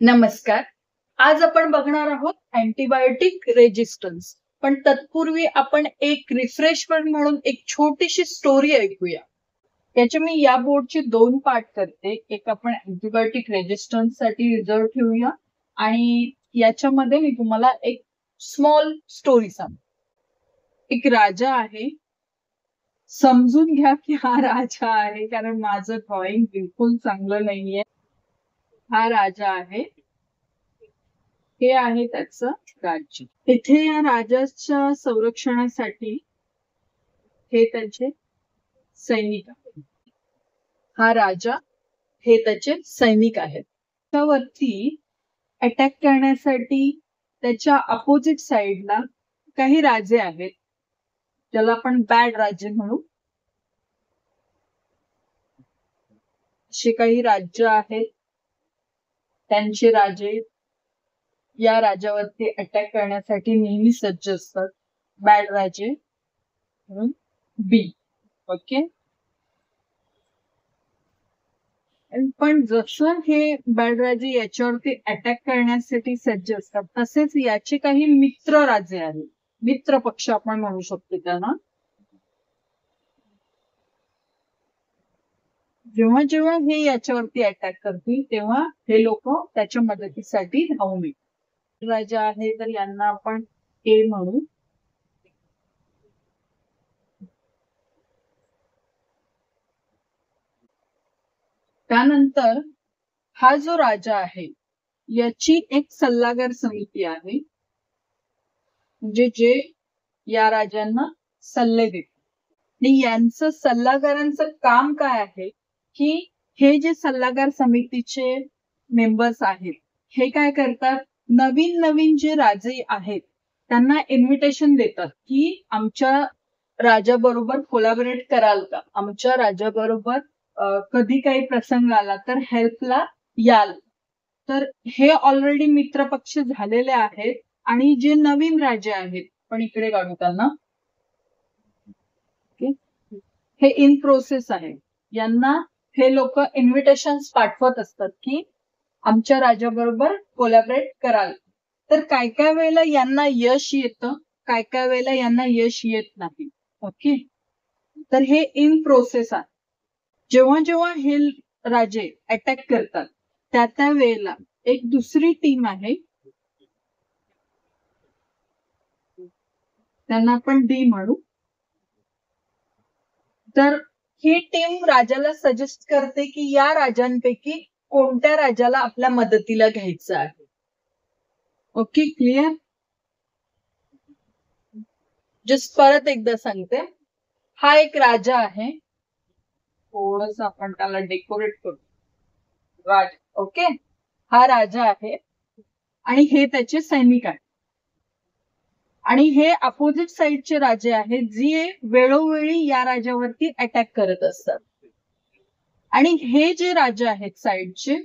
नमस्कार. आज आपण बघणार आहोत अँटीबायोटिक रेजिस्टन्स. पण तत्पूर्वी आपण एक रिफ्रेशमेंट म्हणून एक छोटीशी स्टोरी ऐकूया. याचे मी या बोर्डचे 2 पार्ट करते. एक आपण अँटीबायोटिक रेजिस्टन्स साठी रिझर्व ठेवूया आणि याच्यामध्ये मी तुम्हाला एक स्मॉल स्टोरी सांगते. एक राजा आहे. समजून घ्या की हा राजा आहे, कारण माझं ड्रॉइंग बिलकुल चांगलं नाहीये. हा राजा आहे. हे आहे त्याचं राज्य. इथे या राजाच्या संरक्षणासाठी हे त्यांचे सैनिक आहेत. हा राजा हे त्याचे सैनिक आहेत. त्यावरती अटॅक करण्यासाठी त्याच्या अपोजिट साइडला काही राजे आहेत, ज्याला आपण बॅड राज्य म्हणू. असे काही राज्य आहेत. त्यांचे राजे या राजावरती अटॅक करण्यासाठी नेहमी सज्ज असतात. बॅड राजे म्हणून बी. ओके. पण जसं हे बॅड राजे याच्यावरती अटॅक करण्यासाठी सज्ज असतात, तसेच याचे काही मित्र राजे आहेत. मित्र पक्ष आपण म्हणू शकतो त्यांना. जेव्हा जेव्हा हे याच्यावरती अटॅक करतील तेव्हा हे लोक त्याच्या मदतीसाठी धावून येतील. राजा आहे तर यांना आपण ए म्हणू. त्यानंतर हा जो राजा आहे याची एक सल्लागार समिती आहे, म्हणजे जे या राजांना सल्ले देतात. आणि यांचं सल्लागारांचं काम काय आहे की हे जे सल्लागार समितीचे मेंबर्स आहेत हे काय करतात, नवीन नवीन जे राजे आहेत त्यांना इन्व्हिटेशन देतात की आमच्या राजाबरोबर कोलॅबोरेट कराल का, आमच्या राजाबरोबर कधी काही प्रसंग आला तर हेल्पला याल. तर हे ऑलरेडी मित्रपक्ष झालेले आहेत. आणि जे नवीन राजे आहेत, पण इकडे काढू त्यांना, हे इन प्रोसेस आहे. यांना हे लोक इन्व्हिटेशन पाठवत असतात की आमच्या राजाबरोबर कोलॅबोरेट कराल. तर काय काय वेळेला यांना यश येतं, काय काय वेळेला यांना यश येत नाही. ओके. तर हे इन प्रोसेस आहे. जेव्हा जेव्हा हे राजे अटॅक करतात त्या वेळेला एक दुसरी टीम आहे, त्यांना आपण डी म्हणू. तर ही टीम राजाला सजेस्ट करते की या राजांपैकी कोणत्या राजाला आपल्या मदतीला घ्यायचं आहे. Okay, clear. जस्ट परत एकदा सांगते. हा एक राजा आहे. थोडस आपण त्याला डेकोरेट करू. राजा. ओके. हा राजा आहे आणि हे त्याचे सैनिक आहेत. आणि हे अपोजिट साइडचे राजे आहेत जे वेळोवेळी या राजावरती अटॅक करत असतात. आणि हे जे राजे आहेत साइडचे,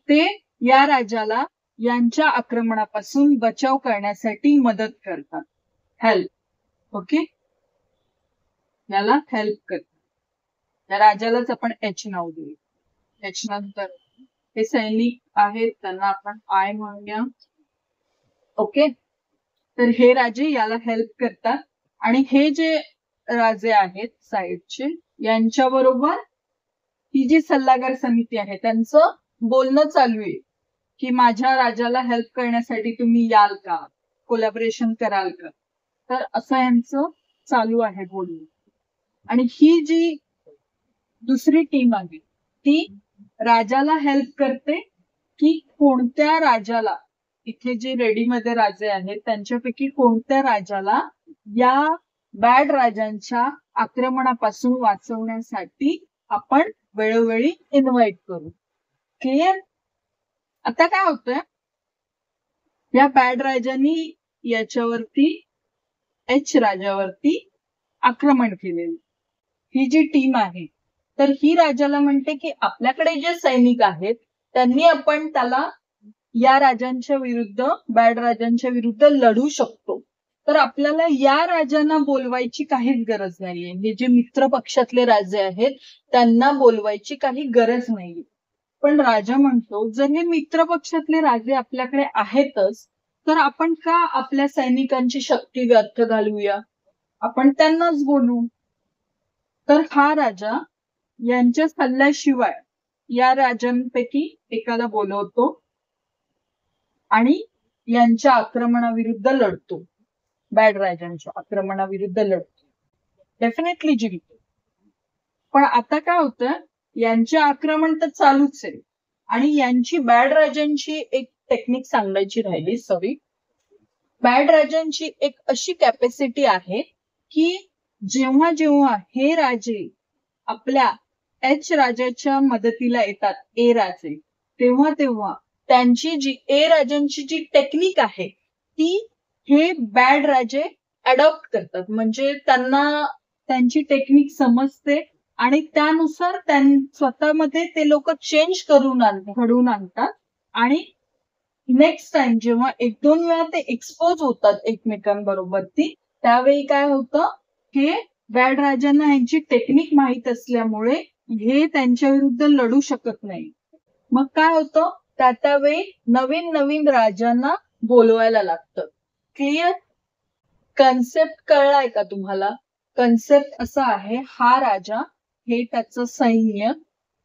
ते या राजाला यांच्या आक्रमणापासून बचाव करण्यासाठी मदत करतात. हेल्प. ओके. याला हेल्प करतात. या राजालाच आपण एच नाव देऊ. एच नंतर हे सैनिक आहेत, त्यांना आपण आय म्हणूया. ओके. तर हे राजे याला हेल्प करतात. आणि हे जे राजे आहेत साइडचे, यांच्याबरोबर ही जी सल्लागार समिती आहे त्यांचं बोलणं चालू आहे की माझ्या राजाला हेल्प करण्यासाठी तुम्ही याल का, कोलॅबोरेशन कराल का. तर असं यांचं चालू आहे बोलणं. आणि ही जी दुसरी टीम आहे ती राजाला हेल्प करते की कोणत्या राजाला, इथे जे रेडीमध्ये राजे आहेत त्यांच्यापैकी कोणत्या राजाला या बॅड राजांच्या आक्रमणापासून वाचवण्यासाठी आपण वेळोवेळी इन्व्हाइट करू. क्लिअर. आता काय होतंय, या बॅड राजांनी याच्यावरती एच राजावरती आक्रमण केलेलं. ही जी टीम आहे तर ही राजाला म्हणते की आपल्याकडे जे सैनिक आहेत त्यांनी आपण त्याला या राजांच्या विरुद्ध, बॅड राजांच्या विरुद्ध लढू शकतो. तर आपल्याला या राजांना बोलवायची काहीच गरज नाहीये. हे जे मित्र पक्षातले राजे आहेत त्यांना बोलवायची काही गरज नाहीये. पण राजा म्हणतो जर हे मित्र पक्षातले राजे आपल्याकडे आहेतच तर आपण का आपल्या सैनिकांची शक्ती व्यर्थ घालवूया, आपण त्यांनाच बोलू. तर हा राजा यांच्या सल्ल्याशिवाय या राजांपैकी एकाला बोलवतो आणि यांच्या आक्रमणाविरुद्ध लढतो. बॅड राजांच्या आक्रमणाविरुद्ध लढतो. डेफिनेटली जिंकतो. पण आता काय होतं, यांचे आक्रमण तर चालूच आहे आणि यांची बॅड राजांची एक टेक्निक सांगायची राहिली. सॉरी, बॅड राजांची एक अशी कॅपॅसिटी आहे की जेव्हा जेव्हा हे राजे आपल्या एच राजाच्या मदतीला येतात, ए राजे, तेव्हा तेव्हा त्यांची जी ए राजांची जी टेक्निक आहे ती हे बॅड राजे अडॉप्ट करतात. म्हणजे त्यांना त्यांची टेक्निक समजते आणि त्यानुसार स्वतःमध्ये ते लोक चेंज घडवून आणतात आणि नेक्स्ट टाइम जेव्हा एक दोन वेळा ते एक्सपोज होतात एकमेकांबरोबर त्यावेळी काय होतं, हे बॅड राजांना यांची टेक्निक माहीत असल्यामुळे हे त्यांच्या विरुद्ध लढू शकत नाही. मग काय होतं, त्यावेळी नवीन नवीन राजांना बोलवायला लागतं. क्लिअर? कन्सेप्ट कळलाय का तुम्हाला? कन्सेप्ट असा आहे, हा राजा हे त्याचं सैन्य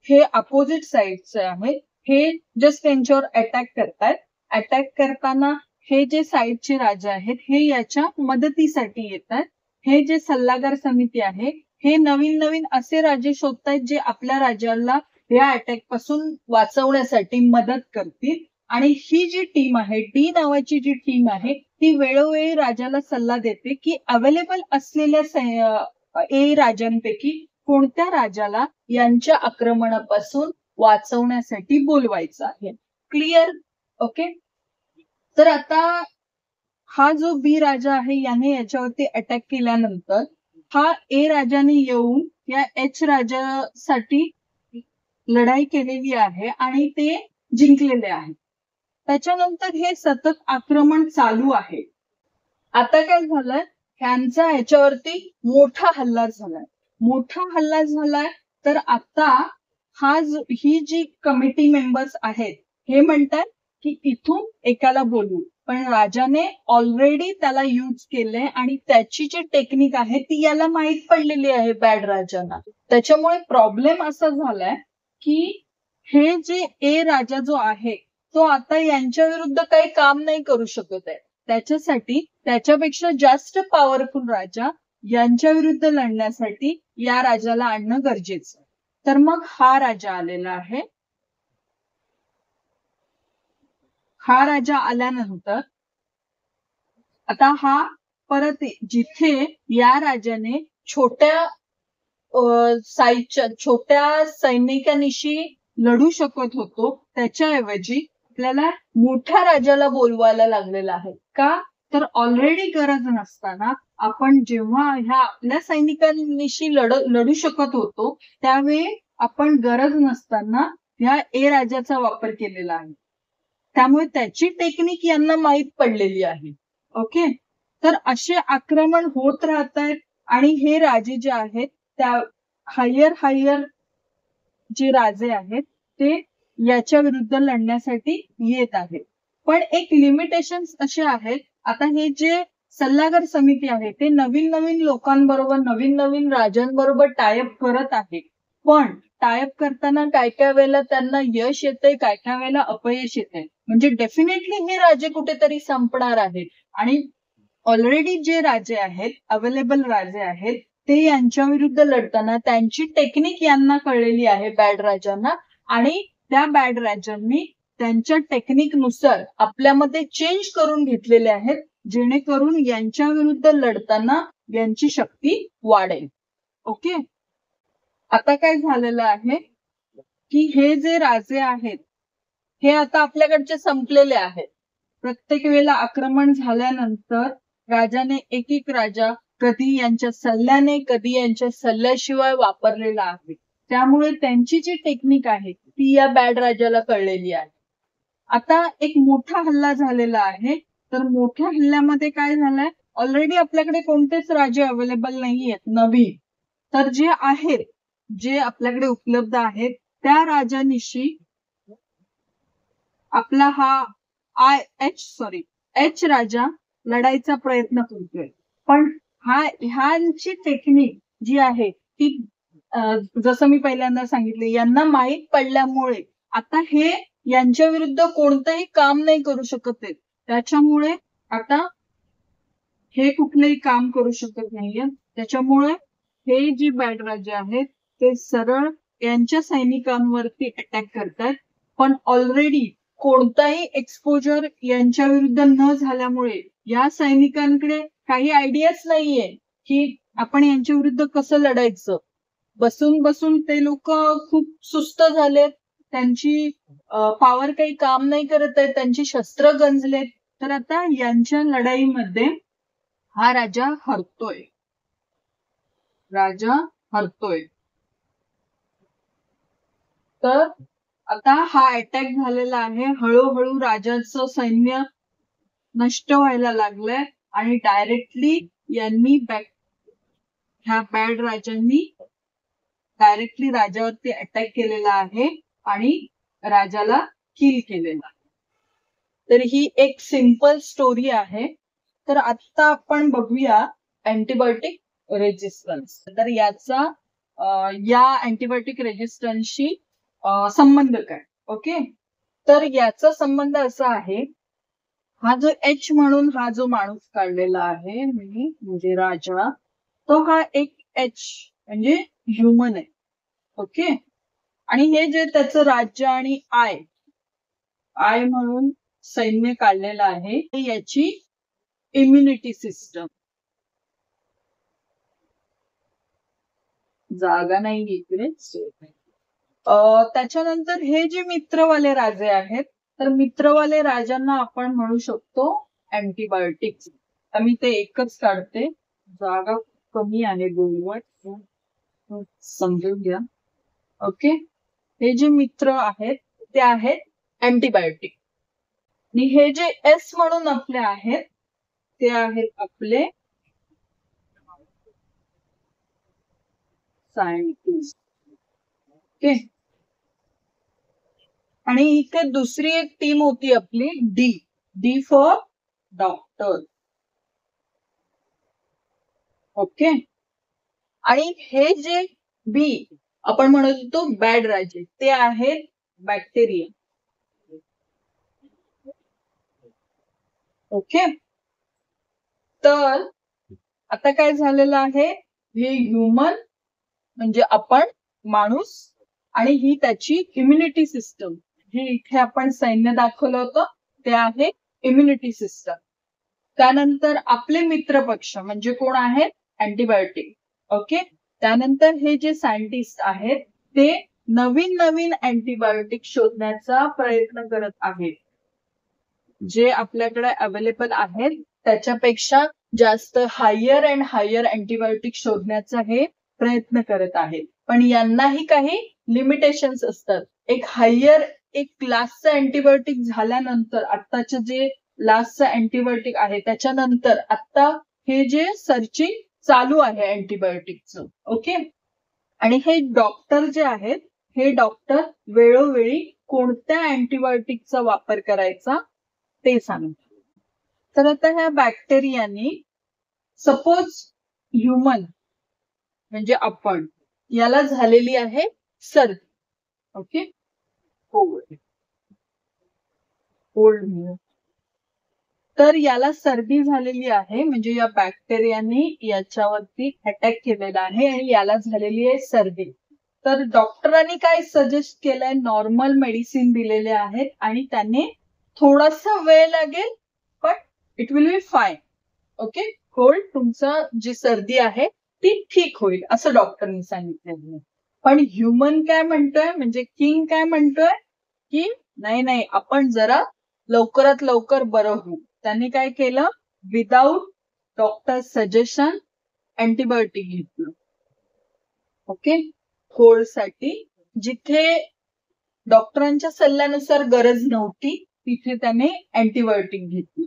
हे अपोजिट साइडचे आहे, हे जस्ट त्यांच्यावर अटॅक करतायत. अटॅक करताना हे जे साइडचे राजा आहेत हे याच्या मदतीसाठी येतात. हे जे सल्लागार समिती आहे हे नवीन नवीन असे राजे शोधतायत जे आपल्या राजाला या अटॅक पासून वाचवण्यासाठी मदत करतील. आणि ही जी टीम आहे, डी नावाची जी टीम आहे, ती वेळोवेळी राजाला सल्ला देते की अवेलेबल असलेल्या ए राजांपैकी कोणत्या राजाला यांच्या आक्रमणापासून वाचवण्यासाठी बोलवायचं आहे. क्लिअर? ओके. तर आता हा जो बी राजा आहे याने याच्यावरती अटॅक केल्यानंतर हा ए राजाने येऊन या एच राजासाठी लढाई केलेली आहे आणि ते जिंकलेले आहे. त्याच्यानंतर हे सतत आक्रमण चालू आहे. आता काय झालंय, ह्यांचा ह्याच्यावरती मोठा हल्ला झालाय. तर आता ही जी कमिटी मेंबर्स आहेत हे म्हणतात की इथून एकाला बोलू, पण राजाने ऑलरेडी त्याला यूज केलंय आणि त्याची जी टेक्निक आहे ती याला माहीत पडलेली आहे बॅड राजांना. त्याच्यामुळे प्रॉब्लेम असा झालाय की हे जे ए राजा जो आहे तो आता यांच्या विरुद्ध काही काम नाही करू शकत आहे. त्याच्यासाठी त्याच्यापेक्षा जास्त पॉवरफुल राजा यांच्या विरुद्ध लढण्यासाठी या राजाला आणणं गरजेचं. तर मग हा राजा आलेला आहे. हा राजा आल्यानंतर आता हा परत जिथे या राजाने छोट्या छोट्या सैनिकांशी लढू शकत होतो त्याच्याऐवजी आपल्याला मोठ्या राजाला बोलवायला लागलेला आहे. का? तर ऑलरेडी गरज नसताना आपण जेव्हा ह्या आपल्या सैनिकांशी लढू शकत होतो त्यावेळी आपण गरज नसताना ह्या ए राजाचा वापर केलेला आहे. त्यामुळे त्याची टेक्निक यांना माहीत पडलेली आहे. ओके. तर असे आक्रमण होत राहत आहेत आणि हे राजे जे आहेत त्या हायर जे राजे आहेत ते याच्या विरुद्ध लढण्यासाठी येत आहेत. पण एक लिमिटेशन्स असे आहेत, आता हे जे सल्लागार समिती आहे ते नवीन नवीन लोकांबरोबर नवीन नवीन राजांबरोबर टायअप करत आहे. पण टायअप करताना काय काय वेळेला त्यांना यश येतंय, काय काय वेळेला अपयश येतंय. म्हणजे डेफिनेटली हे राजे कुठेतरी संपणार आहेत आणि ऑलरेडी जे राजे आहेत, अवेलेबल राजे आहेत, ते यांच्या विरुद्ध लढताना त्यांची टेक्निक यांना कळलेली आहे बॅड राजांना आणि त्या बॅड राजांनी त्यांच्या टेक्निकनुसार आपल्यामध्ये चेंज करून घेतलेले आहेत जेणेकरून यांच्या विरुद्ध लढताना यांची शक्ती वाढेल. ओके. आता काय झालेलं आहे की हे जे राजे आहेत हे आता आपल्याकडचे संपलेले आहेत. प्रत्येक वेळेला आक्रमण झाल्यानंतर राजाने एक एक राजा कधी यांच्या सल्ल्याने कधी यांच्या सल्ल्याशिवाय वापरलेला आहे. त्यामुळे त्यांची जी टेक्निक आहे ती या बॅड राजाला कळलेली आहे. आता एक मोठा हल्ला झालेला आहे. तर मोठ्या हल्ल्यामध्ये काय झालंय, ऑलरेडी आपल्याकडे कोणतेच राजे अवेलेबल नाहीयेत नवीन. तर जे आहेत, जे आपल्याकडे उपलब्ध आहेत त्या राजांशी आपला हा एच राजा लढायचा प्रयत्न करतोय. पण ह्यांची टेक्निक जी आहे ती जसं मी पहिल्यांदा सांगितले, यांना माहीत पडल्यामुळे आता हे यांच्या विरुद्ध कोणतंही काम नाही करू शकत आहेत. त्याच्यामुळे आता हे कुठलंही काम करू शकत नाहीये. त्याच्यामुळे हे जे बॅड राजा आहेत ते सरळ यांच्या सैनिकांवरती अटॅक करतात. पण ऑलरेडी कोणताही एक्सपोजर यांच्या विरुद्ध न झाल्यामुळे या सैनिकांकडे काही आयडियाच नाहीये की आपण यांच्या विरुद्ध कसं लढायचं. बसून बसून ते लोक खूप सुस्त झालेत. त्यांची पॉवर काही काम नाही करत आहे. त्यांची शस्त्र गंजलेत. तर आता यांच्या लढाईमध्ये हा राजा हरतोय. तर आता हा अटॅक झालेला आहे. हळूहळू राजाचं सैन्य नष्ट व्हायला लागलंय आणि डायरेक्टली यांनी ह्या बॅड राजांनी डायरेक्टली राजावरती अटॅक केलेला आहे आणि राजाला किल केलेला आहे. तर ही एक सिंपल स्टोरी आहे. तर आता आपण बघूया अँटीबायोटिक रेजिस्टन्स. तर याचा या अँटीबायोटिक रेजिस्टन्सशी संबंध काय. ओके, तर याचा संबंध असा आहे, हा जो एच म्हणून हा जो माणूस काढलेला आहे म्हणजे राजा, तो हा एक एच म्हणजे ह्युमन आहे. ओके, आणि हे जे त्याचं राज्य आणि आय म्हणून सैन्य काढलेलं आहे याची इम्युनिटी सिस्टम. जागा नाही इकडे. त्याच्यानंतर हे जे मित्रवाले राजे आहेत, तर मित्रवाले राजांना आपण म्हणू शकतो अँटीबायोटिक्स. मी ते एकच काढते, जागा कमी आहे गोलवट, समजून घ्या. ओके, हे जे मित्र आहेत ते आहेत अँटीबायोटिक. आणि हे जे एस म्हणून आपले आहेत ते आहेत आपले सायंटिस्ट. ओके, आणि इथे दुसरी एक टीम होती आपली डी फॉर डॉक्टर. ओके, आणि हे जे बी आपण म्हणत होतो बॅड राजे, ते आहेत बॅक्टेरिया. ओके, तर आता काय झालेलं आहे, हे ह्युमन म्हणजे आपण माणूस आणि ही त्याची इम्युनिटी सिस्टम, हे इथे आपण सैन्य दाखवलं होतं ते आहे इम्युनिटी सिस्टम. त्यानंतर आपले मित्र पक्ष म्हणजे कोण आहेत, अँटीबायोटिक. ओके, त्यानंतर हे जे सायंटिस्ट आहेत ते नवीन अँटीबायोटिक शोधण्याचा प्रयत्न करत आहेत. जे आपल्याकडे अवेलेबल आहेत त्याच्यापेक्षा जास्त हायर अँड हायर अँटीबायोटिक शोधण्याचा हे प्रयत्न करत आहेत. पण यांनाही काही लिमिटेशन्स असतात. एक लास्टचं अँटीबायोटिक झाल्यानंतर, आत्ताचे जे लास्टचं अँटीबायोटिक आहे त्याच्यानंतर आता हे जे सर्चिंग चालू आहे अँटीबायोटिकचं. ओके, आणि हे डॉक्टर जे आहेत हे डॉक्टर वेळोवेळी कोणत्या अँटीबायोटिकचा वापर करायचा ते सांगतात. तर आता ह्या बॅक्टेरियानी सपोज ह्युमन म्हणजे आपण याला झालेली आहे सर्दी. Okay, cold. तर याला सर्दी झालेली आहे म्हणजे या बॅक्टेरियानी याच्यावरती अटॅक केलेला आहे आणि याला झालेली आहे सर्दी. तर डॉक्टरांनी काय सजेस्ट केलंय, नॉर्मल मेडिसिन दिलेले आहेत आणि त्याने थोडासा वेळ लागेल पण it will be fine. Okay, cold तुमचा जी सर्दी आहे ती ठीक होईल असं डॉक्टरनी सांगितलेलं. पण ह्युमन काय म्हणतोय, म्हणजे किंग काय म्हणतोय की नाही आपण जरा लवकरात लवकर बरं होऊ. त्यांनी काय केलं, विदाऊट डॉक्टर सजेशन अँटीबायोटिक घेतलं. ओके, कोल्ड साठी जिथे डॉक्टरांच्या सल्ल्यानुसार गरज नव्हती तिथे त्याने अँटीबायोटिक घेतली.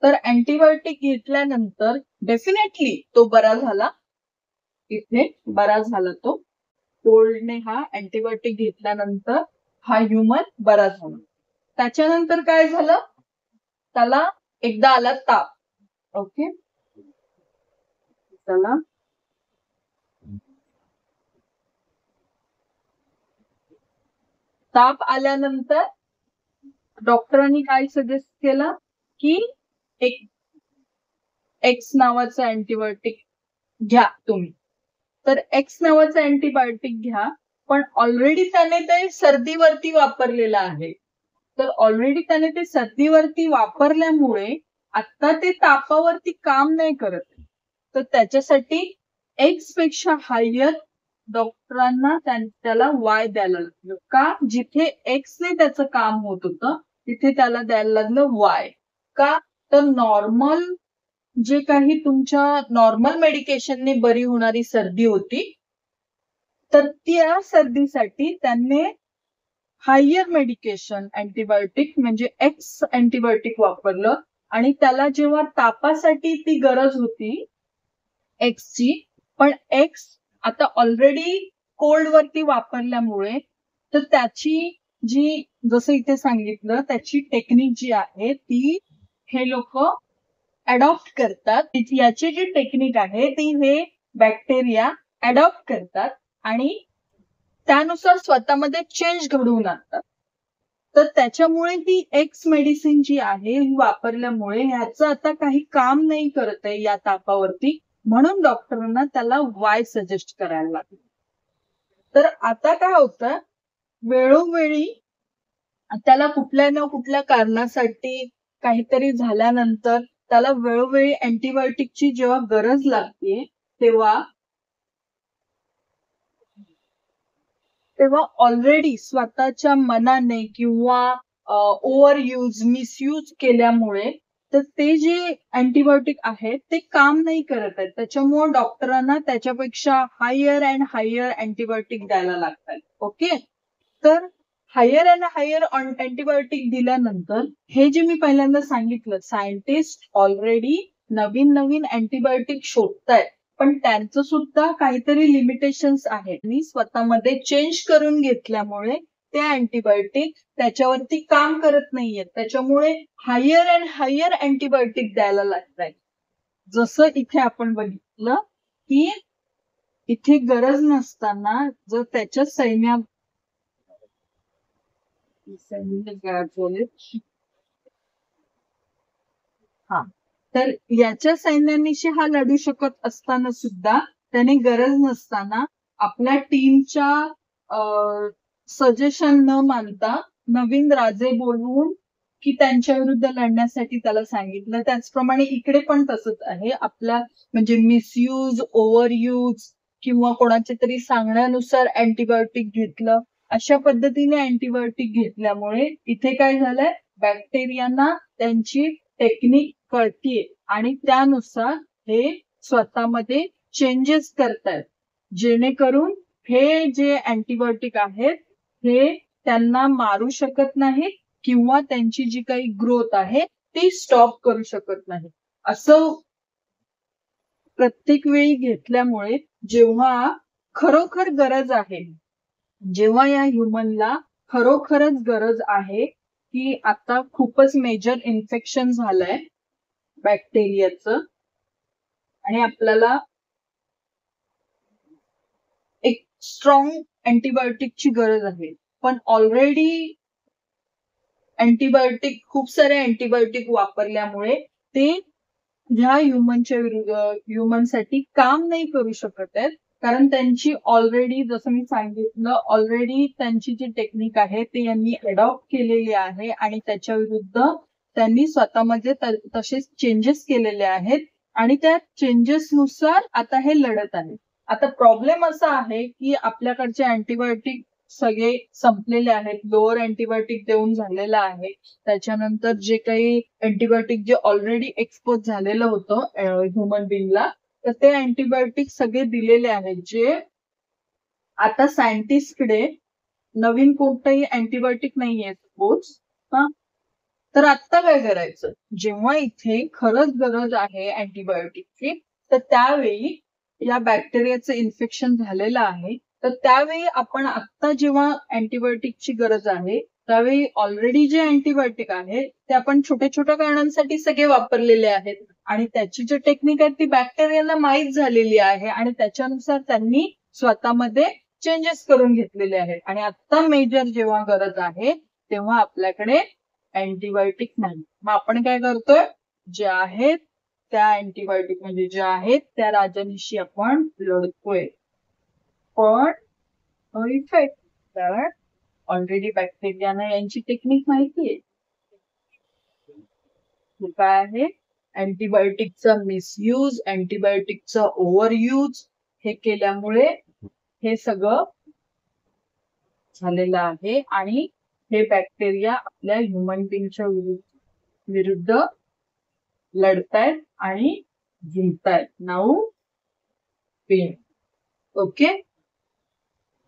तर अँटीबायोटिक घेतल्यानंतर डेफिनेटली तो बरा झाला. इथे बरा झाला तो. कोल्डने हा अँटीबायोटिक घेतल्यानंतर हा ह्युमन बरा झाला. त्याच्यानंतर काय झालं, त्याला एकदा आला ताप. ओके, त्याला ताप आल्यानंतर डॉक्टरांनी काय सजेस्ट केलं की एक्स नावाचं अँटीबायोटिक घ्या तुम्ही. तर एक्स नावाचं अँटीबायोटिक घ्या, पण ऑलरेडी त्याने ते सर्दीवरती वापरलेलं आहे. तर ऑलरेडी त्याने ते सर्दीवरती वापरल्यामुळे आता ते तापावरती काम नाही करत. तर त्याच्यासाठी एक्स पेक्षा हायर डॉक्टरांना त्याला वाय द्यायला लागलं. का? जिथे एक्सने त्याचं काम होत होतं तिथे त्याला द्यायला लागलं वाय. का? तर नॉर्मल जे काही तुमच्या नॉर्मल मेडिकेशनने बरी होणारी सर्दी होती, तर त्या सर्दीसाठी त्यांनी हायर मेडिकेशन अँटीबायोटिक म्हणजे एक्स अँटीबायोटिक वापरलं. आणि त्याला जेव्हा तापासाठी ती गरज होती एक्सची, पण एक्स आता ऑलरेडी कोल्ड वरती वापरल्यामुळे तर त्याची जी, जसं इथे सांगितलं, त्याची टेक्निक जी आहे ती हे लोक अडॉप्ट करतात. याची जी टेक्निक आहे ती हे बॅक्टेरिया अडॉप्ट करतात आणि त्यानुसार स्वतःमध्ये चेंज घडवून आणतात. तर त्याच्यामुळे ही एक्स मेडिसिन जी आहे ही वापरल्यामुळे ह्याचं आता काही काम नाही करत आहे या तापावरती, म्हणून डॉक्टरांना त्याला वाय सजेस्ट करायला लागले. तर आता काय होतं, वेळोवेळी त्याला कुठल्या ना कुठल्या कारणासाठी काहीतरी झाल्यानंतर त्याला वेळोवेळी अँटीबायोटिकची जेव्हा गरज लागते तेव्हा ऑलरेडी स्वतःच्या मनाने किंवा ओव्हर यूज मिसयूज केल्यामुळे तर ते जे अँटीबायोटिक आहेत ते काम नाही करत आहेत. त्याच्यामुळे डॉक्टरांना त्याच्यापेक्षा हायर अँड हायर अँटीबायोटिक द्यायला लागतात. ओके, तर हायर अँड हायर अँटीबायोटिक दिल्यानंतर हे जे मी पहिल्यांदा सांगितलं, सायंटिस्ट ऑलरेडी नवीन नवीन अँटीबायोटिक शोधतायत, पण त्यांचं सुद्धा काहीतरी लिमिटेशन्स आहेत आणि स्वतःमध्ये चेंज करून घेतल्यामुळे ते अँटीबायोटिक त्याच्यावरती काम करत नाहीयेत. त्याच्यामुळे हायर अँड हायर अँटीबायोटिक द्यायला लागतात. जसं इथे आपण बघितलं की इथे गरज नसताना जर त्याच्या सैन्या तर याच्या सैन्यानिशी हा लढू शकत असताना सुद्धा त्याने गरज नसताना आपल्या टीमच्या सजेशन न मानता नवीन राजे बोलवून की त्यांच्या विरुद्ध लढण्यासाठी त्याला सांगितलं. त्याचप्रमाणे इकडे पण तसंच आहे. आपला म्हणजे मिसयूज, ओव्हरयूज किंवा कोणाच्या तरी सांगण्यानुसार अँटीबायोटिक घेतलं, अशा पद्धतीने अँटीबायोटिक घेतल्यामुळे इथे काय झालंय, बॅक्टेरियांना त्यांची टेक्निक कळतीये आणि त्यानुसार हे स्वतःमध्ये चेंजेस करतायत, जेणेकरून हे जे अँटीबायोटिक आहेत हे त्यांना मारू शकत नाहीत किंवा त्यांची जी काही ग्रोथ आहे ती स्टॉप करू शकत नाही. असं प्रत्येक वेळी घेतल्यामुळे जेव्हा खरोखर गरज आहे, जेव्हा या ह्युमनला खरोखरच गरज आहे की आता खूपच मेजर इन्फेक्शन झालंय बॅक्टेरियाचं आणि आपल्याला एक स्ट्रॉंग अँटीबायोटिकची गरज आहे, पण ऑलरेडी अँटीबायोटिक खूप सारे अँटीबायोटिक वापरल्यामुळे ते ह्या ह्युमनसाठी काम नाही करू शकत आहेत. कारण त्यांची ऑलरेडी, जसं मी सांगितलं, ऑलरेडी त्यांची जी टेक्निक आहे ती यांनी अडॉप्ट केलेली आहे आणि त्याच्या विरुद्ध त्यांनी स्वतःमध्ये तसेच चेंजेस केलेले आहेत आणि त्या चेंजेसनुसार आता हे लढत आहे. आता प्रॉब्लेम असा आहे की आपल्याकडचे अँटीबायोटिक सगळे संपलेले आहेत, लोअर अँटीबायोटिक देऊन झालेलं आहे. त्याच्यानंतर जे काही अँटीबायोटिक जे ऑलरेडी एक्सपोज झालेलं होतं ह्युमन बिंगला, तर ते अँटीबायोटिक सगळे दिलेले आहेत, जे आता सायंटिस्टकडे नवीन कोणतंही अँटीबायोटिक नाहीये सपोज. तर आता काय करायचं, जेव्हा इथे खरंच गरज आहे अँटीबायोटिकची, तर त्यावेळी या बॅक्टेरियाचं इन्फेक्शन झालेलं आहे, तर त्यावेळी आपण आता जेव्हा अँटीबायोटिकची गरज आहे त्यावेळी ऑलरेडी जे अँटीबायोटिक आहे ते आपण छोट्या छोट्या कारणांसाठी सगळे वापरलेले आहेत आणि त्याची जी टेक्निक आहे ती बॅक्टेरियाला माहीत झालेली आहे आणि त्याच्यानुसार त्यांनी स्वतःमध्ये चेंजेस करून घेतलेले आहेत आणि आता मेजर जेव्हा गरज आहे तेव्हा आपल्याकडे अँटीबायोटिक नाही. मग आपण काय करतोय, जे आहेत त्या अँटीबायोटिक म्हणजे ज्या आहेत त्या राजानिशी आपण लढतोय. पण इफेक्ट तर ऑलरेडी बॅक्टेरियाना यांची टेक्निक माहितीये. काय आहे, अँटीबायोटिकचा मिसयूज, अँटीबायोटिकचा ओव्हरयूज हे केल्यामुळे हे सगळं झालेलं आहे आणि हे बॅक्टेरिया आपल्या ह्युमन बिंगच्या विरुद्ध लढतायत आणि जिंकतायत. Now pen. ओके,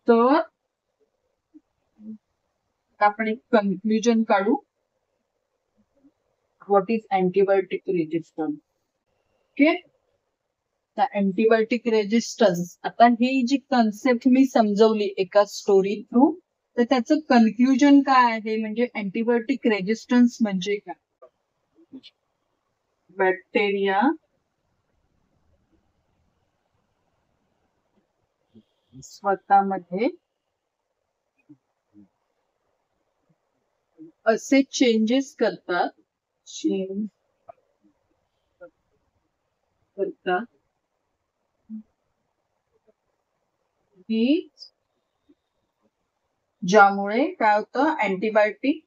तर आपण एक कन्क्लुजन काढू. What is antibiotic resistance? Okay, antibiotic resistance, आता ही जी कन्सेप्ट मी समजवली एका स्टोरी थ्रू, तर त्याचं कन्क्लुजन काय आहे, म्हणजे अँटीबायोटिक रेजिस्टन्स म्हणजे काय? बॅक्टेरिया स्वतःमध्ये असे चेंजेस करतात की ज्यामुळे काय होतं, अँटीबायोटिक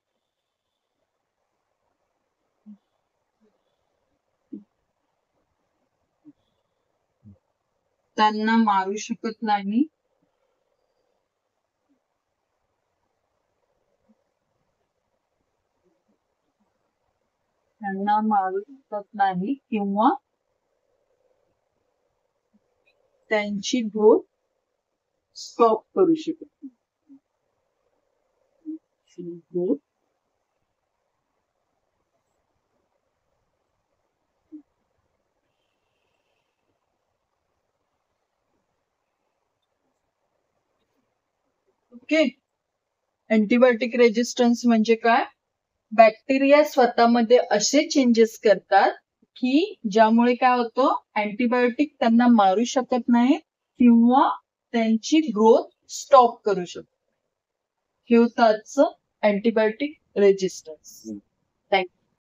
त्यांना मारू शकत नाही किंवा त्यांची ग्रोथ स्टॉप करू शकत नाही. ओके, अँटीबायोटिक रेजिस्टन्स म्हणजे काय? बॅक्टेरिया स्वतःमध्ये असे चेंजेस करतात की ज्यामुळे काय होतं, अँटीबायोटिक त्यांना मारू शकत नाही किंवा त्यांची ग्रोथ स्टॉप करू शकतो. हे होतं आजचं अँटीबायोटिक रेजिस्टन्स. थँक्यू.